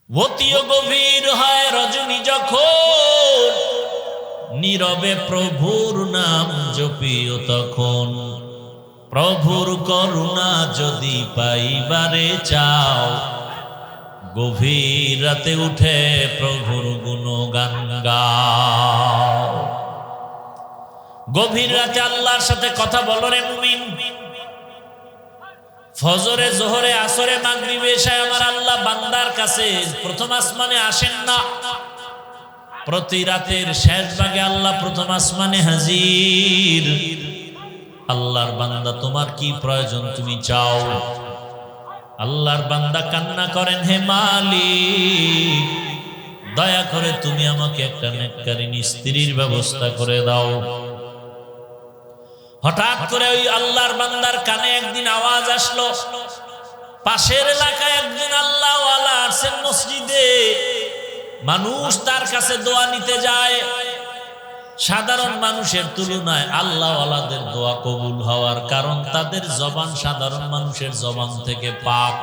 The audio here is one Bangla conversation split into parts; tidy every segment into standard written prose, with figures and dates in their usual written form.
অতিও গভীর হয় রজনী যখন, নীরবে প্রভুর নাম জপিও তখন। প্রভুর করুণা যদি পাইবারে চাও, গভীর রাতে উঠে প্রভুর গুণগান গাও। গভীর রাতে আল্লাহর সাথে কথা বলো রে মুমিন। ফজরে, জোহরে, আসরে, মাগরিবে, এশায় আমার আল্লাহ বান্দার কাছে প্রথম আসমানে আসেন না। প্রতি রাতের শেষ ভাগে আল্লাহ প্রথম আসমানে হাজির। আল্লাহর বান্দা, তোমার কি প্রয়োজন তুমি চাও। আল্লাহর বান্দা কান্না করেন, হে মালিক, দয়া করে তুমি আমাকে একটা নেককারিনী স্ত্রীর ব্যবস্থা করে দাও। হঠাৎ করে ওই আল্লাহর বান্দার কানে একদিন আওয়াজ আসলো, পাশের এলাকায় একজন আল্লাহওয়ালা আসেন মসজিদে। মানুষ তার কাছে দোয়া নিতে যায়। সাধারণ মানুষের তুলনায় আল্লাহওয়ালাদের দোয়া কবুল হওয়ার কারণ তাদের জবান সাধারণ মানুষের জবান থেকে পাক।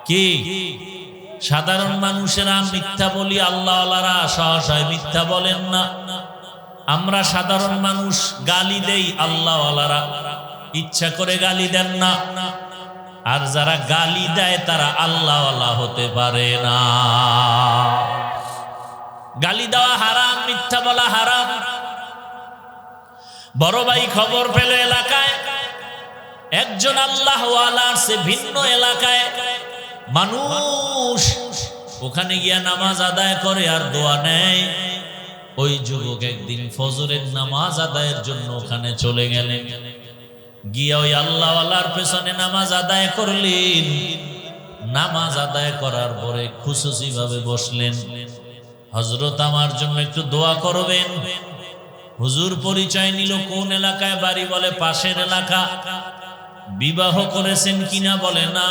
কি সাধারণ মানুষেরা মিথ্যা বলি, আল্লাহওয়ালারা সহসায় মিথ্যা বলেন না। আমরা সাধারণ মানুষ গালি দেই, আল্লাহওয়ালারা ইচ্ছা করে গালি দেন না। আর যারা গালি দেয় তারা আল্লাহওয়ালা হতে পারে না। গালি দেওয়া হারাম, মিথ্যা বলা হারাম। বড় ভাই খবর পেল এলাকায় একজন আল্লাহওয়ালা আছে ভিন্ন এলাকায়। মানুষ ওখানে গিয়া নামাজ আদায় করে আর দোয়া নেয়। ওই যুবক একদিন ফজরের নামাজ আদায়ের জন্য ওখানে চলে গেলেন। গিয়া ওই আল্লাহওয়ালার পেছনে নামাজ আদায় করলেন। নামাজ আদায় করার পরে খুশুসি ভাবে বসলেন, হযরত আমার জন্য একটু দোয়া করবেন। হুজুর পরিচয় নিল, কোন এলাকায় বাড়ি, বলে পাশের এলাকা। বিবাহ করেছেন কিনা, বলে না।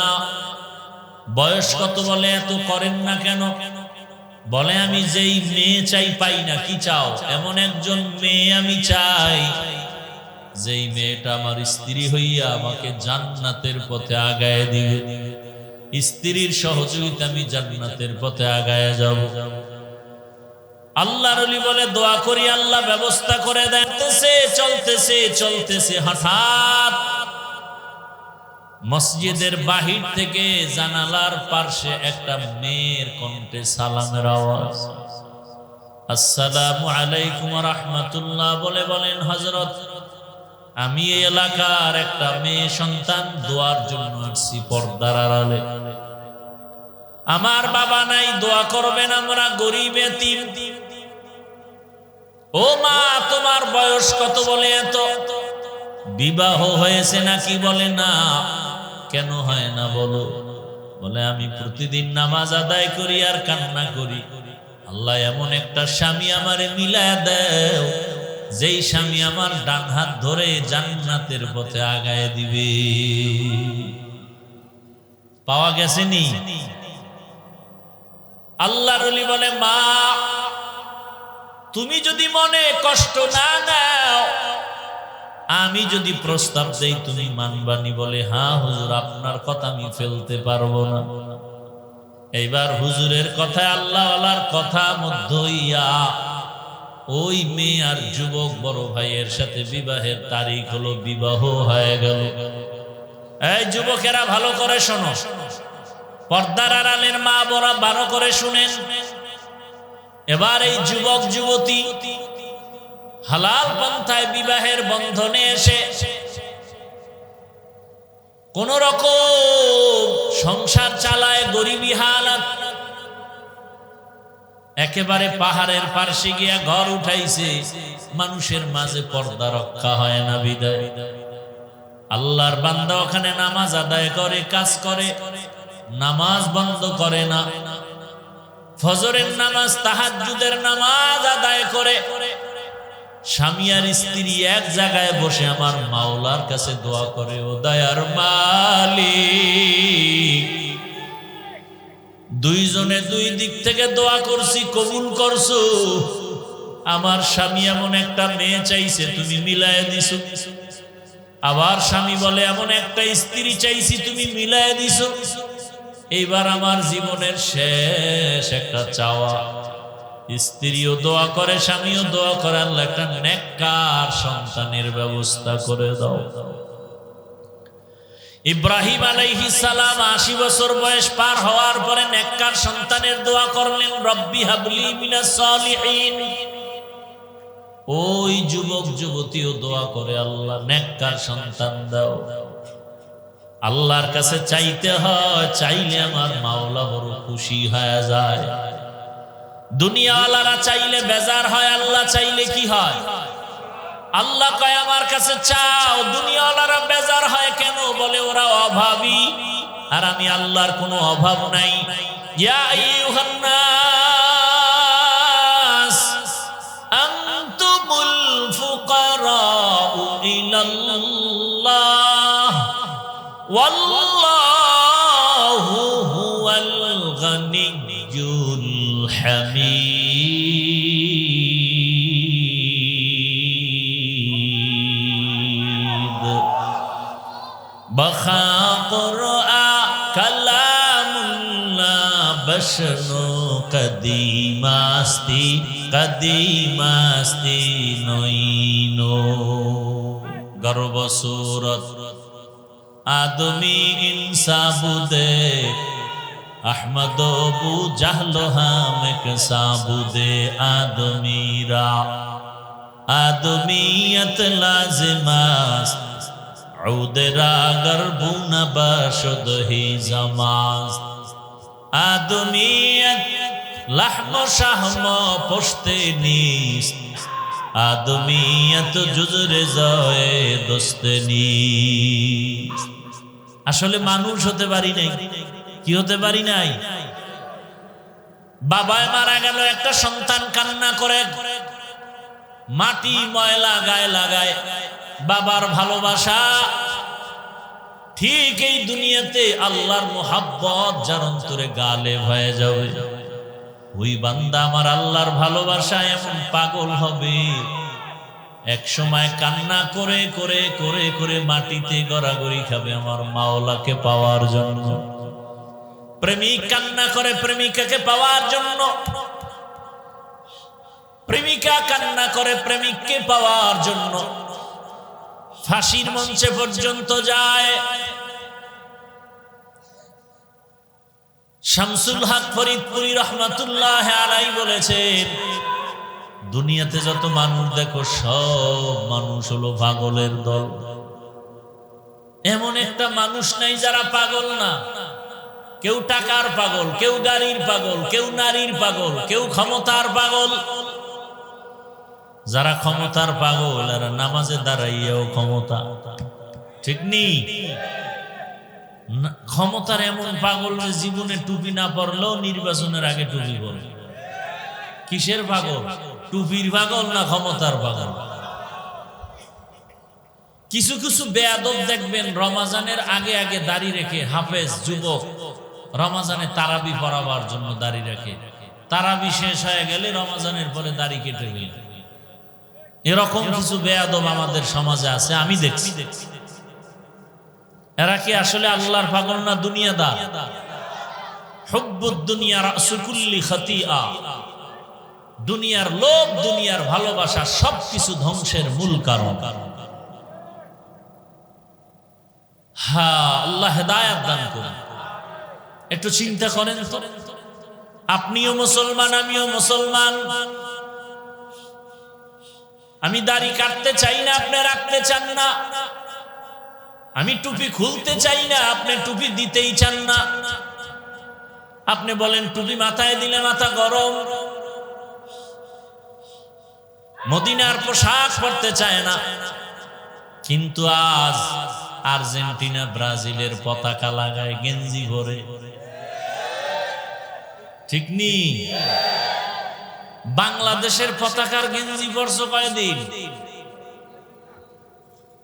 বয়স কত, বলে এত করেন না কেন, বলে আমি যেই মেয়ে চাই পাই না। কি চাও? এমন একজন মেয়ে আমি চাই যেই মেয়েটা আমার স্ত্রী হইয়া আমাকে জান্নাতের পথে আগায় দিবে। স্ত্রীর সহযোগিতা আমি জান্নাতের পথে আগায় যাব। আল্লাহর ওলি বলে দোয়া করি, আল্লাহ ব্যবস্থা করে দেন। চলতেছে হঠাৎ মসজিদের বাহির থেকে জানালার পাশে একটা মেয়ের কণ্ঠে সালামের আওয়াজ। আসসালামু আলাইকুম ওয়া রাহমাতুল্লাহ বলে বলেন, হযরত আমি এই এলাকার একটা মেয়ে সন্তান, দোয়ার জন্য আসছি পর্দার আড়ালে। আমার বাবা নাই, দোয়া করবেন, আমরা গরিব এতিম। ও মা, তোমার বয়স কত, বলে এত। বিবাহ হয়েছে নাকি, বলে না। কেন হয় না বলো, বলে আমি প্রতিদিন নামাজ আদায় করি আর কান্না করি, আল্লাহ এমন একটা স্বামী আমারে মিলায়া দাও যেই স্বামী আমার ডান হাত ধরে জান্নাতের পথে আগায় দিবে। পাওয়া গেছে নি? আল্লাহর ওলি বলে, মা তুমি যদি মনে কষ্ট না নাও, আমি যদি প্রস্তাব দেই তুমি মানবানি? বলে হ্যাঁ হুজুর, আপনার কথা আমি ফেলতে পারবো না। এইবার হুজুরের কথায় আল্লাহওয়ালার কথা মধ্য হইয়া ওই মেয়ে আর যুবক বড় ভাইয়ের সাথে বিবাহের তারিখ হলো, বিবাহ হয়ে গেল। এই যুবকেরা ভালো করে শোনো, পর্দার আড়ালের মা বড় ভালো করে শুনেন। এবার এই যুবক যুবতী হালাল পন্থায় বিবাহের বন্ধনে এসে কোন রকম সংসার চালায়, গরিবী হালাত। একেবারে পাহাড়ের পার্শ্বে গিয়া ঘর উঠাইছে, মানুষের মাঝে পর্দা রক্ষা হয় না বিদায়। আল্লাহর বান্দা ওখানে নামাজ আদায় করে, কাজ করে, নামাজ বন্ধ করে না। ফজরের নামাজ, তাহাজ্জুদের নামাজ আদায় করে। স্বামী আর স্ত্রী এক জায়গায় বসে আমার মাওলার কাছে দোয়া করে, ও দয়ার মালিক, দুইজনে দুই দিক থেকে দোয়া করছি, কবুল করছো। আমার স্বামী এমন একটা মেয়ে চাইছে, তুমি মিলায় দিছো। আবার স্বামী বলে এমন একটা স্ত্রী চাইছি, তুমি মিলায় দিছো। এইবার আমার জীবনের শেষ একটা চাওয়া, স্ত্রীও দোয়া করে, স্বামীও দোয়া করে, আল্লাহ একটা নেককার সন্তানের ব্যবস্থা করে দাও। ইব্রাহিম আলাইহিস সালাম ৮০ বছর বয়স পার হওয়ার পরে নেককার সন্তানের দোয়া করলেন, রব্বি হাবলি মিনাস সালিহিন। ওই যুবক যুবতীও দোয়া করে, আল্লাহ নেককার সন্তান দাও। আল্লাহর কাছে চাইতে হয়, চাইলে আমার মাওলা বড় খুশি হয়ে যায়। দুনিয়াওয়ালারা চাইলে বেজার হয়, আল্লাহ চাইলে কি হয়? আল্লাহ কয় আমার কাছে চাও, দুনিয়াওয়ালারা বেজার হয় কেন? বলে ওরা অভাবী, আর আমি আল্লাহর কোনো অভাব নাই। ইয়া আইয়ুহান নাস আনতুমুল ফুকারাউ ইলাল্লাহ ওয়াল্লাহু হুয়াল গানিয়্যুল হামিদ। বখা কুরআ কালামুল্লাহ বশনু কদিমাস্তি কদিমাস্তি নইনো। গর্ব সুরত আদমি ইনসাবুদে আহমদ বু জাহল হামেক সাবুদে আদমিরা আদমিয়ত লাজিমাস উদরা গরবুন বশদ হি জামাস। আদমিয়ত লাহম শাহম পশতে নিস আদমিয়ত জুজরে জয়ে দোস্তে নিস। আসলে মানুষ হতে পারি নাই, কি হতে পারি নাই? বাবায় মারা গেল, একটা সন্তান কান্না করে, মাটি ময়লা গায়ে লাগায়। বাবার ভালোবাসা ঠিক এই দুনিয়াতে আল্লাহর মোহাব্বত যার অন্তরে গালেব হয়ে যাবে, ওই বান্দা আমার আল্লাহর ভালোবাসা এমন পাগল হবে, এক সময় কান্না করে করে করে করে মাটিতে গড়াগড়ি খাবে আমার মাওলাকে পাওয়ার জন্য। প্রেমিক কান্না করে প্রেমিকাকে পাওয়ার জন্য, প্রেমিকা কান্না করে প্রেমিককে পাওয়ার জন্য, ফাঁসির মঞ্চে পর্যন্ত যায়। শামসুল হক ফরিদপুরি রহমাতুল্লাহ আলাইহি বলেছেন, দুনিয়াতে যত মানুষ দেখো সব মানুষ হলো পাগলের দল। এমন একটা মানুষ নাই যারা পাগল না। কেউ টাকার পাগল, কেউ গাড়ির পাগল, কেউ নারীর পাগল, কেউ ক্ষমতার পাগল। যারা ক্ষমতার পাগল এরা নামাজে দাঁড়াইয়াও ক্ষমতা, ঠিক নেই? ক্ষমতার এমন পাগল যে জীবনে টুপি না পরলেও নির্বাচনের আগে টুপি পরে। কিসের পাগল? টুপির পাগল না ক্ষমতার পাগল? কিছু কিছু বেয়াদব দেখবেন রমাজানের আগে আগে দাড়ি রেখে, হাফেজ যুবক রমাজানে তারাবি পড়াবার জন্য দাড়ি রাখে, তারাবি শেষ হয়ে গেলে রমাজানের পরে দাড়ি কেটে গেল। এরকম কিছু বেয়াদব আমাদের সমাজে আছে, আমি দেখছি। এরা কি আসলে আল্লাহর পাগল না দুনিয়াদার? হুব্বুদ দুনিয়া রাসু কুল্লি খাতিআ। দুনিয়ার লোভ, দুনিয়ার ভালোবাসা সবকিছু ধ্বংসের মূল কারণ। হ্যাঁ, আল্লাহ হেদায়েত দান করুন। একটু চিন্তা করেন তো, আপনিও মুসলমান, আমিও মুসলমান। আমি দাড়ি কাটতে চাই না, আপনি রাখতে চান না। আমি টুপি খুলতে চাই না, আপনি টুপি দিতেই চান না। আপনি বলেন টুপি মাথায় দিলে মাথা গরম। মদিনার পোশাক পরতে চায় না, কিন্তু আজ আর্জেন্টিনা ব্রাজিলের পতাকা লাগায় গেঞ্জি ভরে, ঠিক নি? বাংলাদেশের পতাকার গেঞ্জি পরছো কয়দিন?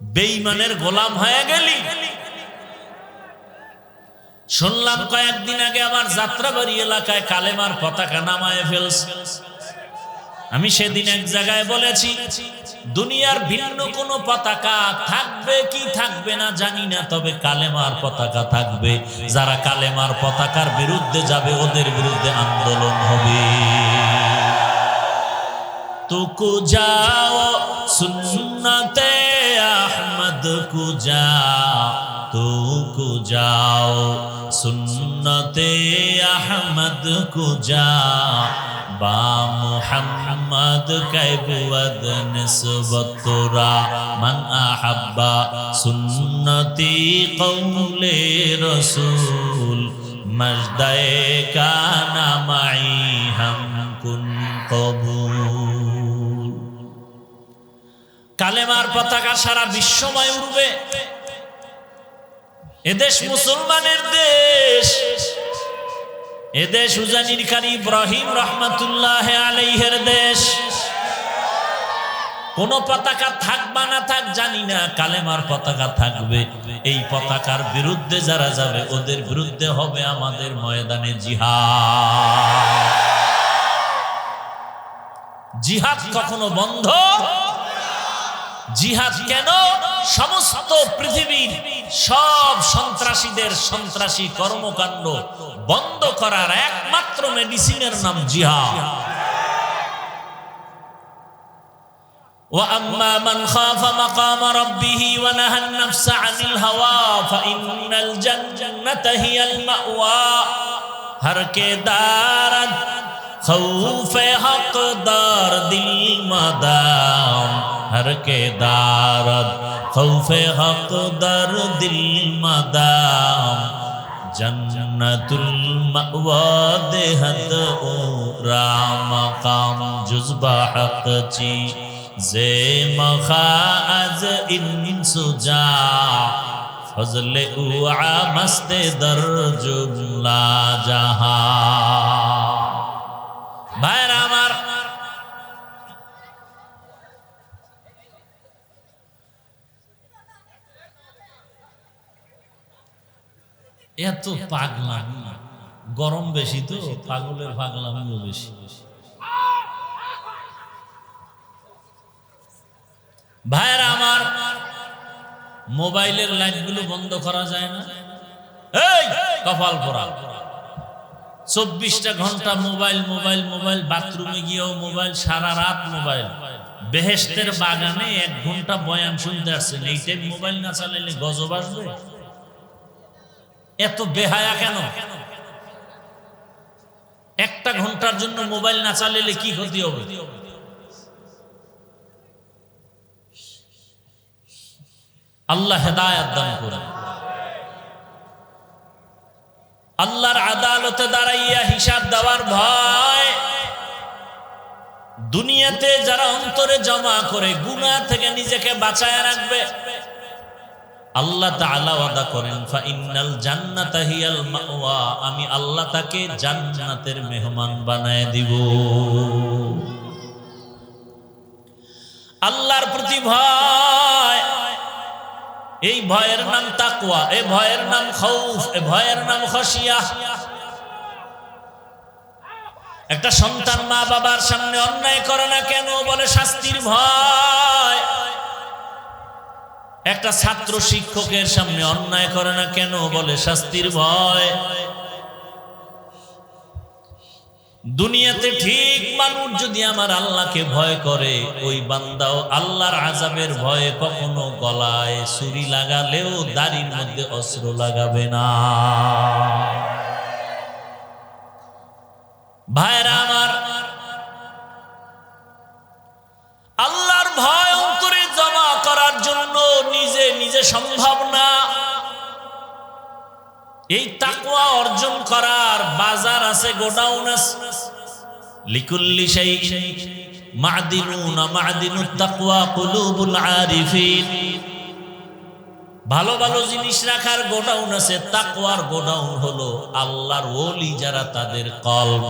বেঈমানের গোলাম হয়ে গেলি। শুনলাম কয়েকদিন আগে আমার যাত্রাবাড়ি এলাকায় কালেমার পতাকা নামায় ফেলছে। আমি সেদিন এক জায়গায় বলেছি, দুনিয়ার ভিন্ন কোনো পতাকা থাকবে কি থাকবে না জানি না, তবে কালেমার পতাকা থাকবে। যারা কালেমার পতাকার বিরুদ্ধে যাবে ওদের বিরুদ্ধে আন্দোলন হবে। তুকু যাও সুন্নতে আহমদ কু যাও, তুকু যাও সুন্নতে আহমদ কু যাও, বা মুহাম্মদ কাইবুদ নিসবতুরা মান আহাব্বা সুন্নতি কওলে রাসূল মজদায়ে কানা মাই হাম কুন কবুল। কালেমার পতাকা সারা বিশ্বময় উড়বে। এদেশ মুসলমানের দেশ, এদেশ উজানির কারি ইব্রাহিম রহমাতুল্লাহ আলাইহির দেশ। কোন পতাকা থাকবা না থাক জানি না, কালেমার পতাকা থাকবে। এই পতাকার বিরুদ্ধে যারা যাবে ওদের বিরুদ্ধে হবে আমাদের ময়দানে জিহাদ। জিহাদ কখনো বন্ধ, জিহাদ কেন? সমস্ত পৃথিবীর সব সন্ত্রাসীদের সন্ত্রাসী কর্মকাণ্ড বন্ধ করার একমাত্র মেডিসিনের নাম জিহাদ। وَأَمَّا مَنْ خَافَ مَقَامَ رَبِّهِ وَنَهَى النَّفْسَ عَنِ الْهَوَى فَإِنَّ الْجَنَّةَ هِيَ الْمَأْوَى ہر کے دارد خوف حق دار دل مدام ہر کے دارد خوف حق دار دل مدام جنت المأوى دہد اورا مقام جذبہ حق چی زے مخاز ان سجا فضل اوعا مست در جملہ جہاں۔ ভাইরা আমার, এত পাগলামি, গরম বেশি তো পাগলের পাগলামিও বেশি। ভাইরা আমার, মোবাইলের লাইটগুলো বন্ধ করা যায় না? এই কপাল পোড়া, 24টা ঘন্টা মোবাইল মোবাইল মোবাইল, বাথরুমে গিয়েও মোবাইল, সারা রাত মোবাইল। বেহেশতের বাগানে 1 ঘন্টা বয়ান শুনতে আসছেন, এই টাইম মোবাইল না চালাইলে গজব আসবে? এত বেহায়া কেন? 1টা ঘন্টার জন্য মোবাইল না চালাইলে কি ক্ষতি হবে? আল্লাহ হেদায়েত দান করেন। আল্লাহর আদালতে দাঁড়াইয়া হিসাব দেওয়ার ভয় দুনিয়াতে যারা অন্তরে জমা করে গুনাহ থেকে নিজেকে বাঁচায় রাখবে, আল্লাহ তাআলা ওয়াদা করেন ফা ইন্নাল জান্নাতা হিয়াল মাওয়া, আমি আল্লাহ তাকে জান্নাতের মেহমান বানায় দিব। আল্লাহর প্রতি ভয়, এই ভয়ের নাম তাকওয়া, এই ভয়ের নাম খৌফ, এই ভয়ের নাম খশিয়া। একটা সন্তান মা বাবার সামনে অন্যায় করে না কেন? বলে শাস্তির ভয়। একটা ছাত্র শিক্ষকের সামনে অন্যায় করে না কেন? বলে শাস্তির ভয়। দুনিয়াতে ঠিক মানুষ যদি আমার আল্লাহকে ভয় করে, ওই বান্দাও আল্লাহর আযাবের ভয়ে কখনো গলায় ছুরি লাগালেও দাড়ির মধ্যে অস্ত্র লাগাবে না। ভাইরা আমার, আল্লাহর ভয় অন্তরে জমা করার জন্য নিজে নিজে সম্ভব না। এই তাকওয়া অর্জন করার বাজার আছে, গোডাউন আছে। লিকুল্লি শাইইন মা'দিনুন, মা'দিনুত তাকওয়া কুলুবুল আরিফিন। ভালো ভালো জিনিস রাখার গোডাউন আছে, তাকওয়ার গোডাউন হলো আল্লাহর ওলি যারা, তাদের কলব।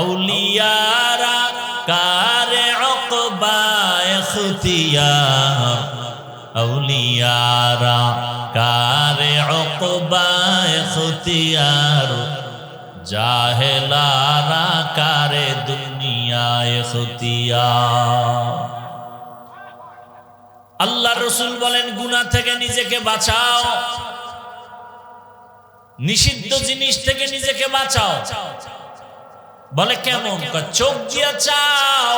আউলিয়ারা কারে উকবা ইখতিয়ার, আউলিয়ারা কারে উকবা ইখতিয়ার, জাহেলারা কারে দুনিয়া দুনিয়ায় খতিয়া। আল্লাহ রসুল বলেন গুনাহ থেকে নিজেকে বাঁচাও, নিষিদ্ধ জিনিস থেকে নিজেকে বাঁচাও। বলে কেমন? চোখ দিয়া চাও,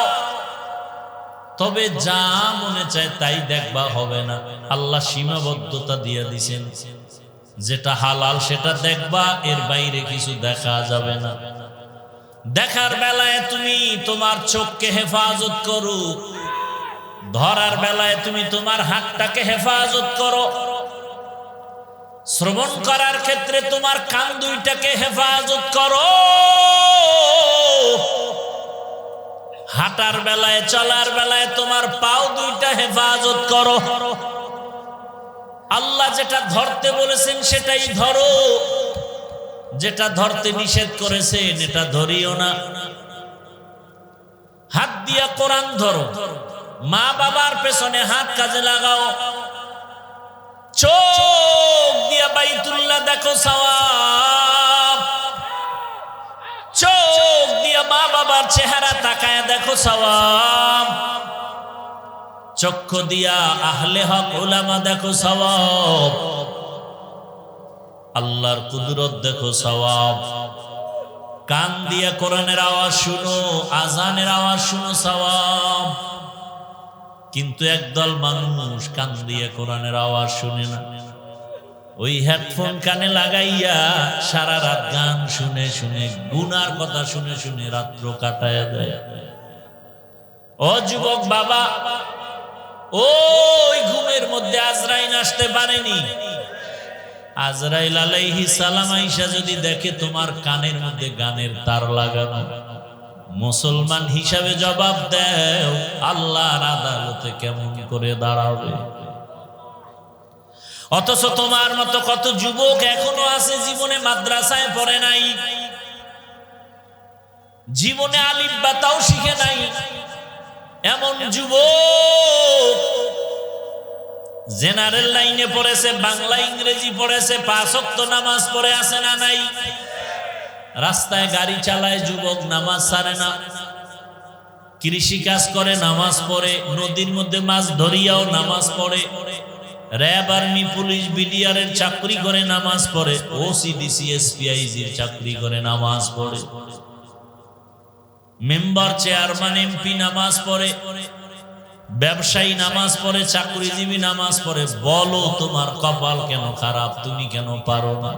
তবে যা মনে চায় তাই দেখবা হবে না। আল্লাহ সীমাবদ্ধতা দিয়ে দিছেন, যেটা হালাল সেটা দেখবা, এর বাইরে কিছু দেখা যাবে না। দেখার বেলায় তুমি তোমার চোখকে হেফাজত করো, ধরার বেলায় তুমি তোমার হাতটাকে হেফাজত করো, শ্রবণ করার ক্ষেত্রে তোমার কান দুইটাকে হেফাজত করো, হাঁটার বেলায় চলার বেলায় তোমার পাও দুইটা হেফাজত করো। আল্লাহ যেটা ধরতে বলেছেন সেটাই ধরো, যেটা ধরতে নিষেধ করেছেন এটা ধরিও না। হাত দিয়া কোরআন ধরো, মা বাবার পেছনে হাত কাজে লাগাও, চোখ দিয়া বাইতুল্লাহ দেখো সওয়াব, চোখ দিয়া মা বাবার চেহারা তাকায় দেখো সওয়াব, চক্ষু দিয়া আহলে হক উলামা দেখো সওয়াব, আল্লাহর কুদরত দেখো সওয়াব। কান দিয়া কোরআনের আওয়াজ শুনো, আজানের আওয়াজ শুনো সওয়াব। কিন্তু একদল মানুষ কান দিয়ে কোরআনের আওয়াজ শুনে না, ওই হেডফোন কানে লাগাইয়া সারা রাত গান শুনে শুনে, গুনার কথা শুনে শুনে রাত্র কাটায় দেয়। ও যুবক বাবা, ওই ঘুমের মধ্যে আজরাইল আসতে পারেনি। আজরাইল আলাইহিস সালাম আইসা যদি দেখে তোমার কানের মধ্যে গানের তার লাগানো, মুসলমান হিসাবে জবাব দেও, আল্লাহর আদালতে কেমন করে দাঁড়াবে? অথচ তোমার মতো কত যুবক এখনো আছে জীবনে মাদ্রাসায় পড়ে নাই, জীবনে আলিফ বা তাও শিখে নাই। এমন যুবক জেনারেল লাইনে পড়েছে, বাংলা ইংরেজি পড়েছে, 5 ওয়াক্ত নামাজ পড়ে আছে না নাই? রাস্তায় গাড়ি চালায় যুবক, নামাজ ছাড়ে না। কৃষি কাজ করে, নামাজ পড়ে। নদীর মধ্যে মাছ ধরিয়াও নামাজ পড়ে। র্যাব, আর্মি, পুলিশ, বিডিআর এর চাকরি করে, নামাজ পড়ে। ওসিডিসি, এসপিআইজির চাকরি করে, নামাজ পড়ে। মেম্বার, চেয়ারম্যান, এমপি নামাজ পড়ে। ব্যবসায়ী নামাজ পড়ে, চাকরিজীবী নামাজ পড়ে। বলো তোমার কপাল কেন খারাপ? তুমি কেন পারো না?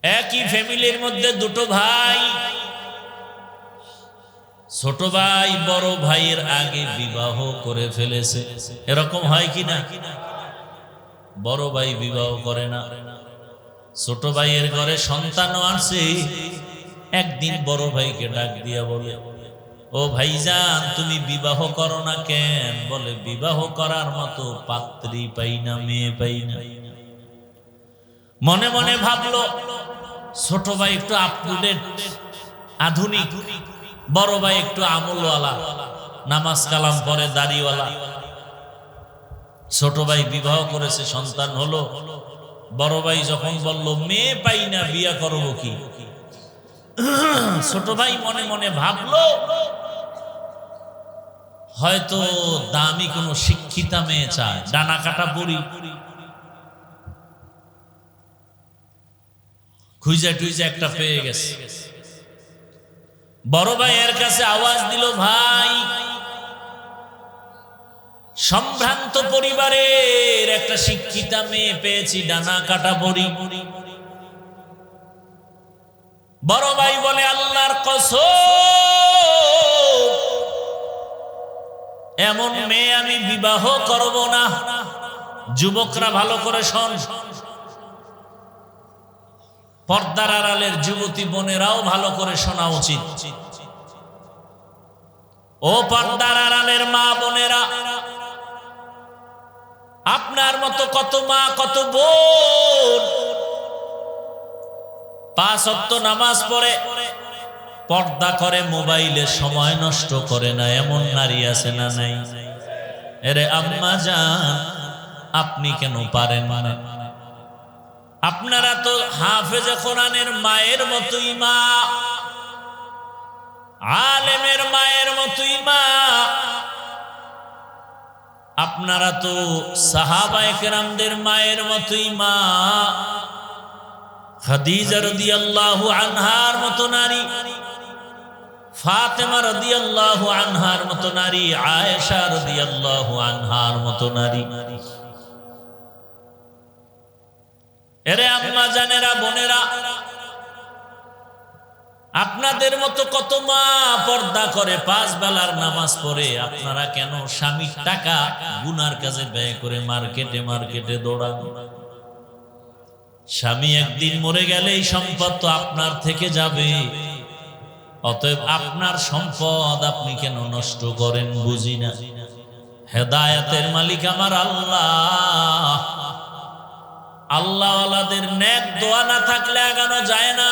একই ফ্যামিলির মধ্যে দুটো ভাই, ছোট ভাই বড় ভাইয়ের আগে বিবাহ করে ফেলেছে। এরকম হয় কি না? বড় ভাই বিবাহ করে না, ছোট ভাইয়ের ঘরে সন্তানও আসে। একদিন বড় ভাইকে ডাক দিয়া বলে, ও ভাইজান, তুমি বিবাহ করো না কেন? বলে, বিবাহ করার মতো পাত্রী পাই না, মেয়ে পাই না। মনে মনে ভাবলো, ছোট ভাই একটু আপটুডেট, আধুনিক, বড় ভাই একটু আমলওয়ালা, নামাজ কালাম পরে, দাড়িওয়ালা। ছোট ভাই বিবাহ করেছে, সন্তান হলো। বড় ভাই যখন বলল মেয়ে পাই না, বিয়া করবো কি? ছোট ভাই মনে মনে ভাবলো, হয়তো দামি কোনো শিক্ষিতা মেয়ে চায়, ডানা কাটা বুড়ি। খুঁজে টুইজে একটা পেয়ে গেছে। বড় ভাই এর কাছে আওয়াজ দিল, ভাই, সম্ভ্রান্ত পরিবারের একটা শিক্ষিতা মেয়ে পেয়েছি, ডানা কাটা বুড়ি। বড় ভাই বলে, আল্লাহর কসম, এমন মেয়ে আমি বিবাহ করব না। যুবকরা ভালো করে শোন, পর্দার আড়ালের যুবতী বোনেরাও ভালো করে শোনা উচিত। ও পর্দার আড়ালের মা বোনেরা, আপনার মতো কত মা, কত বোন 5 ওয়াক্ত নামাজ পড়ে, পর্দা করে, মোবাইলে সময় নষ্ট করে না, এমন নারী আছে না নাই? এরে আম্মা জান, আপনি কেন পারেন না? আপনারা তো হাফেজে কোরআনের মায়ের মতোই মা, আলেমের মায়ের মতোই মা। আপনারা তো সাহাবায়ে কেরামদের মায়ের মতোই মা। খাদিজা রাদিয়াল্লাহু আনহার মতো নারী, ফাতেমা রাদিয়াল্লাহু আনহার মতো নারী, আয়েশা রাদিয়াল্লাহু আনহার মতো নারী। এরে আম্মা জানেরা, বোনেরা, আপনাদের মতো কত মা পর্দা করে, 5 বেলার নামাজ পড়ে। আপনারা কেন স্বামীর টাকা গুনার কাজে ব্যয় করে মার্কেটে মার্কেটে দৌড়ান? স্বামী একদিন মরে গেলে এই সম্পদ তো আপনার থেকে যাবে। অতএব আপনার সম্পদ আপনি কেন নষ্ট করেন? বুঝি না। হেদায়েতের মালিক আমার আল্লাহ। আল্লাহওয়ালাদের নেক দোয়া না থাকলে আগানো যায় না।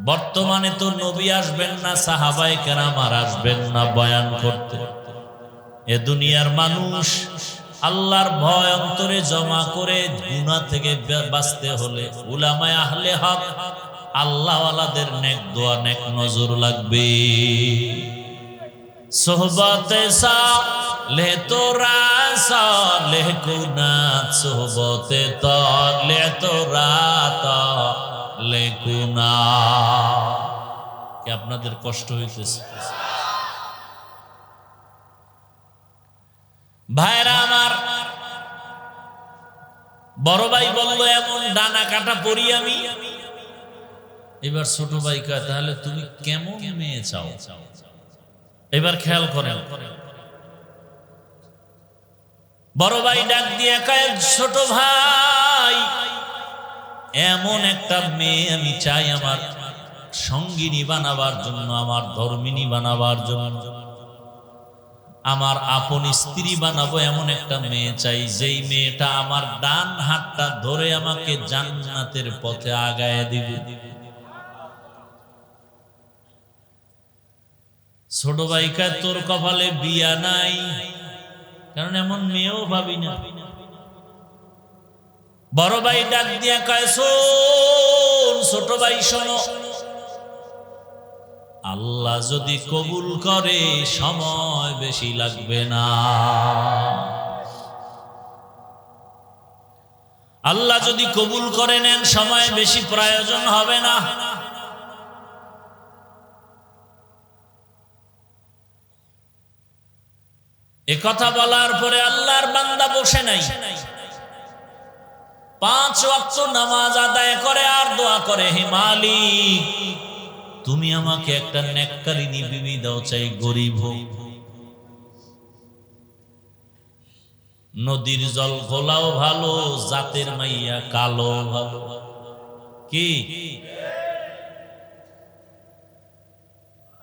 বর্তমানে তো নবী আসবেন না, সাহাবায়ে কেরাম আর আসবেন না বয়ান করতে। এ দুনিয়ার মানুষ আল্লাহর ভয় অন্তরে জমা করে গুনাহ থেকে বাঁচতে হলে উলামায়ে আহলে হক, আল্লাহওয়ালাদের নেক দোয়া, নেক নজর লাগবে। সোহবতে সালে তোরা সালে কুনাত, সোহবতে তালে তোরা তালে কুনাত। কি আপনাদের কষ্ট হইতেছে? ভাইরা আমার, বড় ভাই বলল এমন ডানা কাটা পড়ি আমি। এবার ছোট ভাই কয়, তাহলে তুমি কেমন মেয়ে চাও? এবার খেয়াল করেন। বড় ভাই ডাক দিয়ে কয়, ছোট ভাই, এমন একটা মেয়ে আমি চাই আমার সঙ্গিনী বানাবার জন্য, আমার ধর্মিনী বানাবার জন্য, আমার আপন স্ত্রী বানাবো। এমন একটা মেয়ে চাই যেই মেয়েটা আমার ডান হাতটা ধরে আমাকে জান্নাতের পথে আগায় দিবে। ছোট ভাই কয়, তোর কপালে বিয়া নাই, কারণ এমন মেয়েও ভাবি না। বড় ভাই ডাক দিয়া কয়, শোন ছোট ভাই, শোনো, আল্লাহ যদি কবুল করে সময় বেশি লাগবে না। আল্লাহ যদি কবুল করে নেন সময় বেশি প্রয়োজন হবে না। এ কথা বলার পরে আল্লাহর বান্দা বসে নাই, 5 ওয়াক্ত নামাজ আদায় করে আর দোয়া করে, হে মালিক, তুমি আমাকে একটা নেককারিনী বিবি দাও, চাই গরিব হোক। নদীর জল ঘোলাও ভালো, জাতের মাইয়া কালো ভালো। কি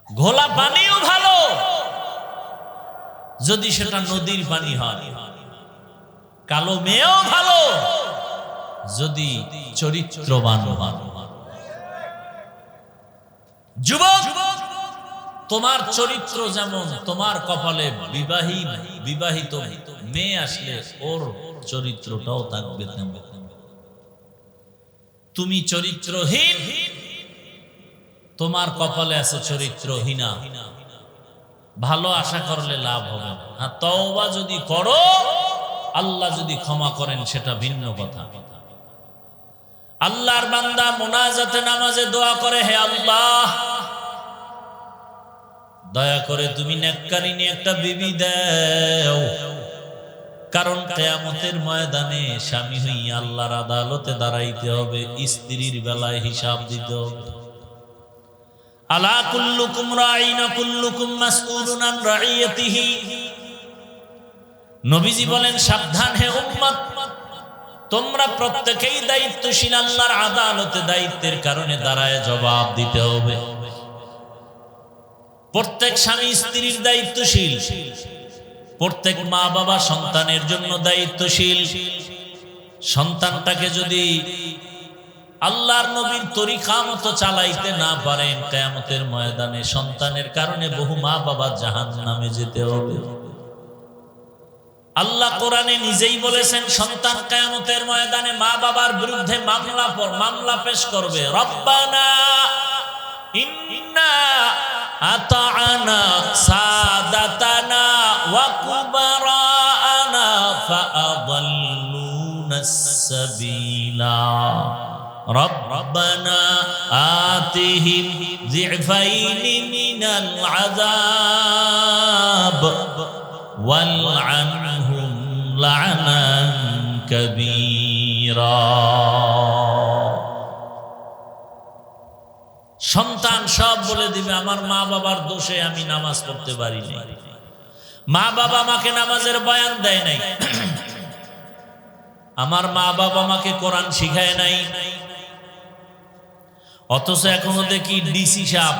ঘোলা পানিও ভালো যদি সেটা নদীর পানি হয়, কালো মেয়েও ভালো যদি চরিত্রবান হয়। যুবক, তোমার চরিত্র যেমন, তোমার কপালে বিবাহিত মেয়ে আসলে ওর চরিত্রটাও থাকবে তেমন। তুমি চরিত্রহীন, তোমার কপালে আছে চরিত্রহীনা, ভালো আশা করলে লাভ হবে না। আর তওবা যদি করো, আল্লাহ যদি ক্ষমা করেন সেটা ভিন্ন কথা। আল্লাহর বান্দা মুনাজাতে নামাজে দোয়া করে, হে আল্লাহ, দয়া করে তুমি নেককারিনী একটা বিবি দাও, কারণ কিয়ামতের ময়দানে স্বামী হইয়া আল্লাহর আদালতে দাঁড়াইতে হবে, স্ত্রীর বেলায় হিসাব দিতে হবে। আলা কুল্লুকুম রাঈন কুল্লুকুম মাসউলুন আন রাঈয়াতিহি। নবীজি বলেন, সাবধান হে উম্মত, তোমরা প্রত্যেকেই দায়িত্বশীল, আল্লাহর আদালতে দায়িত্বের কারণে দাঁড়ায় জবাব দিতে হবে। প্রত্যেক স্বামী স্ত্রীর দায়িত্বশীল, প্রত্যেক মা বাবা সন্তানের জন্য দায়িত্বশীল। সন্তানটাকে যদি আল্লাহর নবীর তরিকা মতো চালাইতে না পারেন, কিয়ামতের ময়দানে সন্তানের কারণে বহু মা বাবা জাহান্নামে যেতে হবে। আল্লাহ কোরআনে নিজেই বলেছেন, সন্তান কিয়ামতের ময়দানে মা বাবার বিরুদ্ধে মামলা পেশ করবে। রব্বানা ইন্না আতা'না সাদাতানা ওয়া কুবারানা ফাআদাল্লুনাস সাবিলা ربنا آتهم ضعفين من العذاب والعنهم لعنا كبيرا সন্তান সব বলে দিবে আমার মা বাবার দোষে আমি নামাজ পড়তে পারি না, মা বাবা আমাকে নামাজের বয়ান দেয় নাই, আমার মা বাবা আমাকে কোরআন শিখায় নাই। অথচ এখনো দেখি ডিসি সাহেব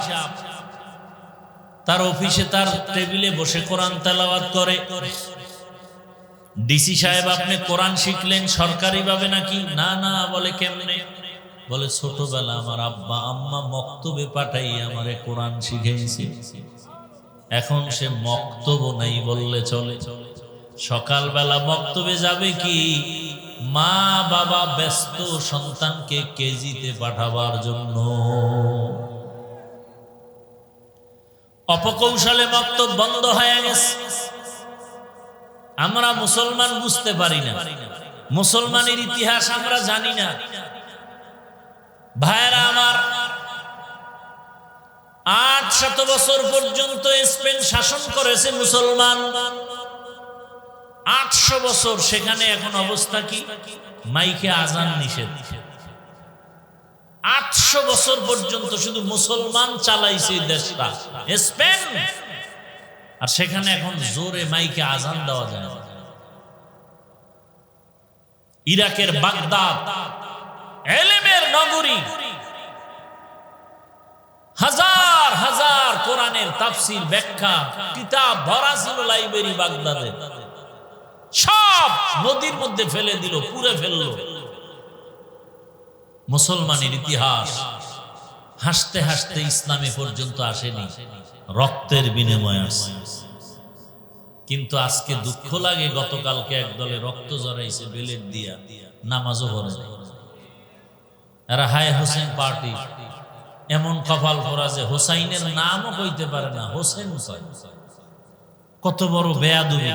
তার অফিসে তার টেবিলে বসে কোরআন তেলাওয়াত করে। ডিসি সাহেব আপনি কোরআন শিখলেন সরকারি ভাবে নাকি? না না, বলে কেমনে? বলে ছোটবেলা আমার আব্বা আম্মা মক্তবে পাঠাই আমারে কোরআন শিখাইছে, এখন সে মক্তব নাই বললে চলে। সকালবেলা মক্তবে যাবে কি, মা বাবা ব্যস্ত সন্তানকে কেজিতে পাঠাবার জন্য। অপকৌশলে মক্তব বন্ধ হয়ে গেছে। আমরা মুসলমান বুঝতে পারি না, মুসলমানের ইতিহাস আমরা জানি না। ভাইরা আমার, 800 বছর পর্যন্ত স্পেন শাসন করেছে মুসলমান, 800 বছর। সেখানে এখন অবস্থা কি? মাইকে আজান নিষেধ। 800 বছর পর্যন্ত শুধু মুসলমান চালাইছে দেশটা স্পেন, আর সেখানে এখন জোরে মাইকে আজান দেওয়া যায়। ইরাকের বাগদাদ ইলমের নগরী, হাজার হাজার কোরআনের তাফসীর ব্যাখ্যা কিতাব ভরা ছিল লাইব্রেরি বাগদাদে, সব নদীর মধ্যে ফেলে দিল, পুড়ে ফেলল। মুসলমানের ইতিহাস হাসতে হাসতে ইসলামে পর্যন্ত আসেনি, রক্তের বিনিময়ে আসছে। কিন্তু আজকে দুঃখ লাগে, গতকালকে একদলে রক্ত জড়াইছে বেলেট দিয়া, নামাজও পড়ে নাই। এরা হায় হোসেন পার্টি, এমন কপাল পরা যে হোসাইনের নামও কইতে পারে না, হোসেন কয়। কত বড় বেয়াদবি!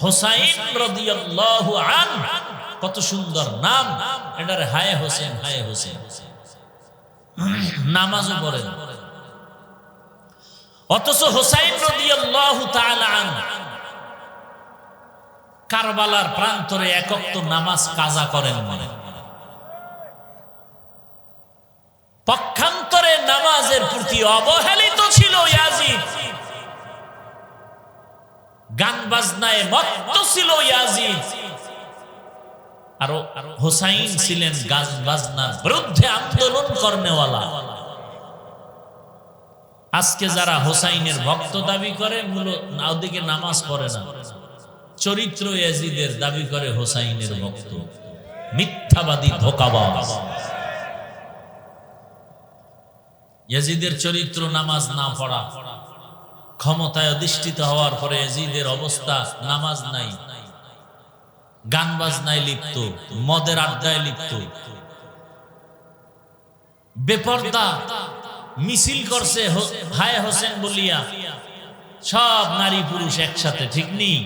হোসাইন রাদিয়াল্লাহু আনহু, কত সুন্দর নাম, এটার হায় হোসেন, হায় হোসেন। নামাজও পড়ে না। অথচ হোসাইন রাদিয়াল্লাহু তাআলা আনহু কারবালার প্রান্তরে এক ওয়াক্ত নামাজ কাজা করেন। মানে পক্ষান্তরে নামাজের প্রতি অবহেলিত ছিল ইয়াজিদ, গান বাজনায় মত্ত ছিল ইয়াজিদ, আর হোসাইন ছিলেন গান বাজনার বিরুদ্ধে আন্দোলন করনেওয়ালা। আজকে যারা হোসাইনের ভক্ত দাবি করে, মূলত ওদিকে নামাজ পড়ে না, চরিত্র ইয়াজিদের দাবি করে হোসাইনের ভক্ত, মিথ্যাবাদী, ধোঁকাবাজ। ইয়াজিদের চরিত্র নামাজ না পড়া, ক্ষমতায় অধিষ্ঠিত হওয়ার পরে ইয়াজিদের অবস্থা নামাজ নাই, গান বাজনায় লিপ্ত, মদের আড্ডায় লিপ্ত, বেপরদা মিছিল করছে হায় হোসেন বলিয়া, সব নারী পুরুষ একসাথে, ঠিক নেই?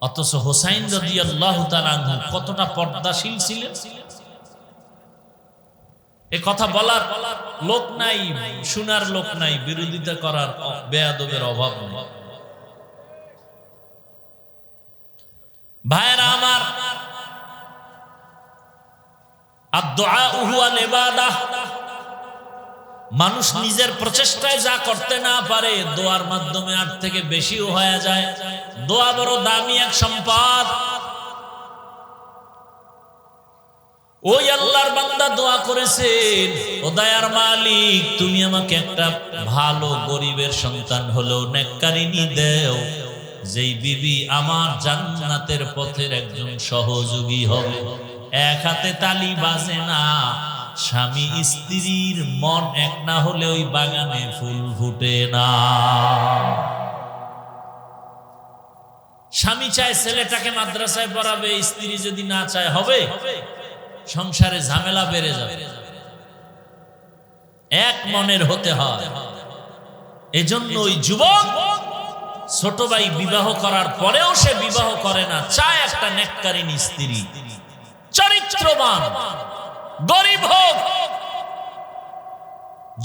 অথচ হোসাইন রাদিয়াল্লাহু তাআলা আনহু কতটা পর্দাশীল ছিলেন, এ কথা বলার লোক নাই, শোনার লোক নাই, বিরোধিতা করার বেয়াদবের অভাব নেই। ভাইরা আমার, আদ-দুআউ হুয়াল ইবাদাহ। মানুষ নিজের প্রচেষ্টায় যা করতে না পারে, দোয়ার মাধ্যমে আর থেকে বেশিও হয়ে যায়। দোয়া বড় দামি এক সম্পদ। ওই আল্লাহর বান্দা দোয়া করেছেন, ও দয়ার মালিক, তুমি আমাকে একটা ভালো গরিবের সন্তান হলেও নেককারিনী দেও, যেই বিবি আমার জান্নাতের পথের একজন সহযোগী হবে। এক হাতে তালি বাজে না, স্বামী স্ত্রীর মন এক না হলে ওই বাগানে ফুল ফুটে না। স্বামী চায় ছেলেটাকে মাদ্রাসায় পড়াবে, স্ত্রী যদি না চায় হবে, সংসারে ঝামেলা বেড়ে যাবে। এক মনের হতে হয়। এজন্য ওই যুবক ছোট ভাই বিবাহ করার পরেও সে বিবাহ করে না, চায় একটা নেককারিনী স্ত্রী, চরিত্রবান, গরিব হোক,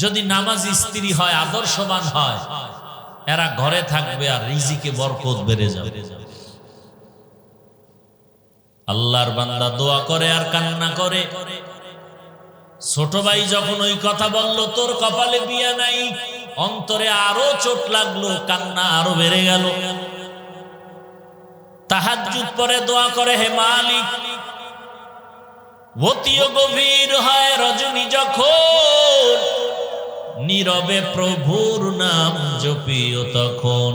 যদি নামাজি স্ত্রী হয়, আদর্শবান হয়, এরা ঘরে থাকবে আর রিজিকে বরকত বেড়ে যাবে। আল্লাহর বান্দা দোয়া করে আর কান্না করে। ছোট ভাই যখন ওই কথা বলল, তোর কপালে বিয়ে নাই, অন্তরে আরো চোট লাগলো, কান্না আরো বেড়ে গেল। তাহাজ্জুদ পরে দোয়া করে, হে মালিক, অতিও গভীর হয় রজনী যখন, নীরবে প্রভুর নাম জপিও তখন,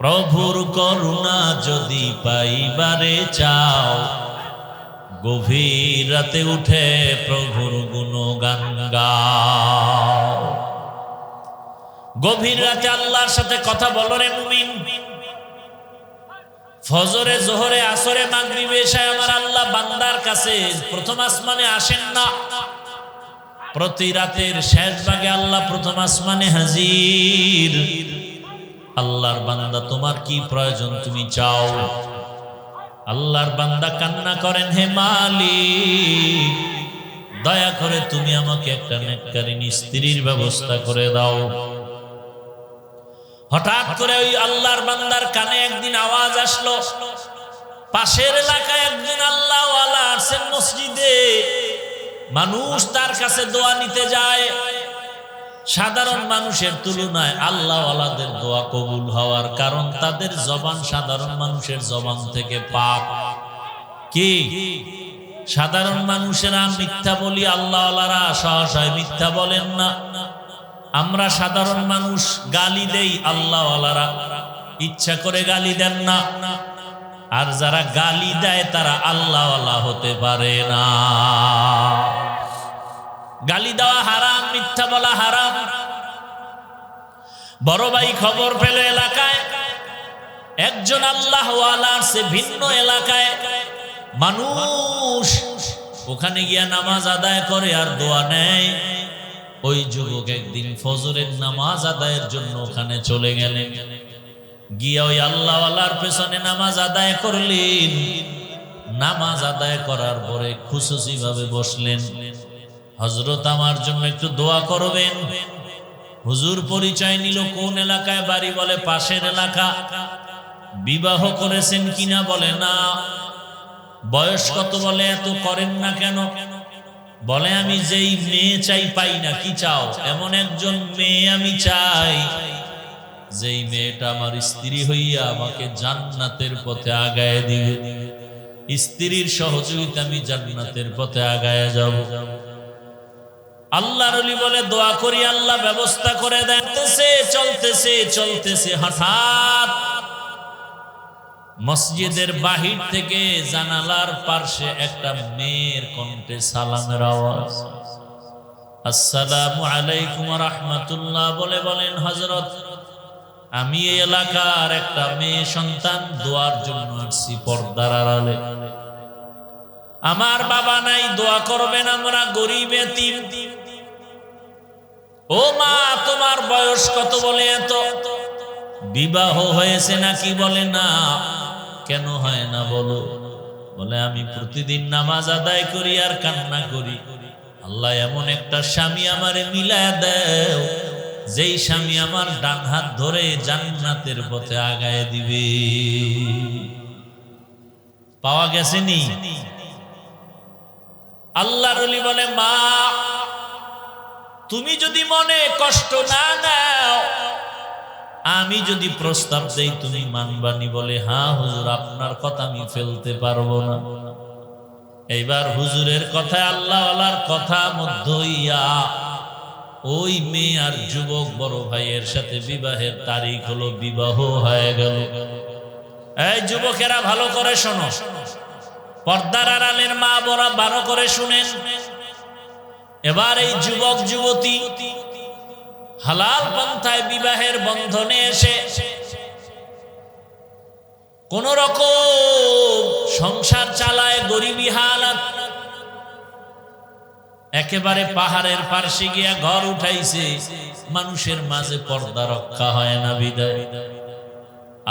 প্রভুর করুণা যদি পাইবারে চাও, গভীর রাতে উঠে প্রভুর গুণগান গাও। গভীর রাতে আল্লাহর সাথে কথা বলো রে মুমিন। ফজরে, জোহরে, আসরে, মাগরিবে, এশায় আমার আল্লাহ বান্দার কাছে প্রথম আসমানে আসেন না, প্রতি রাতের শেষ ভাগে আল্লাহ প্রথম আসমানে হাজির। আল্লাহর বান্দা, তোমার কি প্রয়োজন, তুমি চাও। আল্লাহর বান্দা কান্না করেন, হে মালিক, দয়া করে তুমি আমাকে একটা নেককারিনী স্ত্রীর ব্যবস্থা করে দাও। হঠাৎ করে ওই আল্লাহর বান্দার কানে একদিন আওয়াজ আসলো, পাশের এলাকায় একজন আল্লাহওয়ালা আছেন মসজিদে, মানুষ তার কাছে দোয়া নিতে যায়। সাধারণ মানুষের তুলনায় আল্লাহওয়ালাদের দোয়া কবুল হওয়ার কারণ তাদের জবান সাধারণ মানুষের জবান থেকে পাক। কি সাধারণ মানুষেরা মিথ্যা বলি, আল্লাহওয়ালারা সহসায় মিথ্যা বলেন না। আমরা সাধারণ মানুষ গালি দেই, আল্লাহওয়ালারা ইচ্ছা করে গালি দেন না। আর যারা গালি দেয় তারা আল্লাহওয়ালা হতে পারে না। গালি দেওয়া হারাম, মিথ্যা বলা হারাম। বড় ভাই খবর পেল এলাকায় একজন আল্লাহওয়ালা সে ভিন্ন এলাকায় মানুষ ওখানে গিয়া নামাজ আদায় করে আর দোয়া নেয়। ওই যুবক একদিন ফজরের নামাজ আদায়ের জন্য ওখানে চলে গেলেন, গিয়া ওই আল্লাহওয়ালার পেছনে নামাজ আদায় করলেন। নামাজ আদায় করার পরে খুশুসি ভাবে বসলেন, হযরত আমার জন্য একটু দোয়া করবেন। হুজুর পরিচয় নিল, কোন এলাকায় বাড়ি, বলে পাশের এলাকা। বিবাহ করেছেন কিনা, বলে না। বয়স কত, বলে এত করেন না কেন, বলে আমি যেই মেয়ে চাই পাই না। কি চাও? এমন একজন মেয়ে আমি চাই যেই মেয়েটা আমার স্ত্রী হইয়া আমাকে জান্নাতের পথে আগায় দিবে, স্ত্রীর সহযোগিতা আমি জান্নাতের পথে আগায় যাব। আল্লাহর ওলি বলে দোয়া করি, আল্লাহ ব্যবস্থা করে দেখতেছে। চলতেছে চলতেছে, হঠাৎ মসজিদের বাহির থেকে জানালার পাশে একটা মেয়ের কণ্ঠে সালামের আওয়াজ। আসসালামু আলাইকুম ওয়া রাহমাতুল্লাহ বলে বলেন, হযরত আমি এই এলাকার একটা মেয়ে সন্তান, দোয়ার জন্য আসছি পর্দার আড়ালে। আমার বাবা নাই, দোয়া করবেন, আমরা গরিব এতিম। ও মা, তোমার বয়স কত, বলে এত। বিবাহ হয়েছে নাকি, বলে না। কেন হয় না বলো, বলে আমি প্রতিদিন নামাজ আদায় করি আর কান্না করি, আল্লাহ এমন একটা স্বামী আমারে মিলায় দেও যেই স্বামী আমার ডান হাত ধরে জান্নাতের পথে আগায় দিবে। পাওয়া গেছে নি? আল্লাহর ওলি বলে, মা তুমি যদি মনে কষ্ট না নাও, আমি যদি প্রস্তাব দেই তুমি মানবানি? বলে হ্যাঁ হুজুর, আপনার কথা আমি ফেলতে পারবো না। এইবার হুজুরের কথা আল্লাহওয়ালার কথা মধ্য হইয়া ওই মেয়ে আর যুবক বড় ভাইয়ের সাথে বিবাহের তারিখ হলো, বিবাহ হয়ে গেল। এই যুবকেরা ভালো করে শোনো, পর্দার আড়ালের মা বড়া ভালো করে শুনেন। এবার এই যুবক যুবতী হালাল পন্থায় বিবাহের বন্ধনে এসে কোন রকম সংসার চালায়, গরিবী হালাত। একেবারে পাহাড়ের পার্শ্বে গিয়া ঘর উঠাইছে, মানুষের মাঝে পর্দা রক্ষা হয় না বিদায়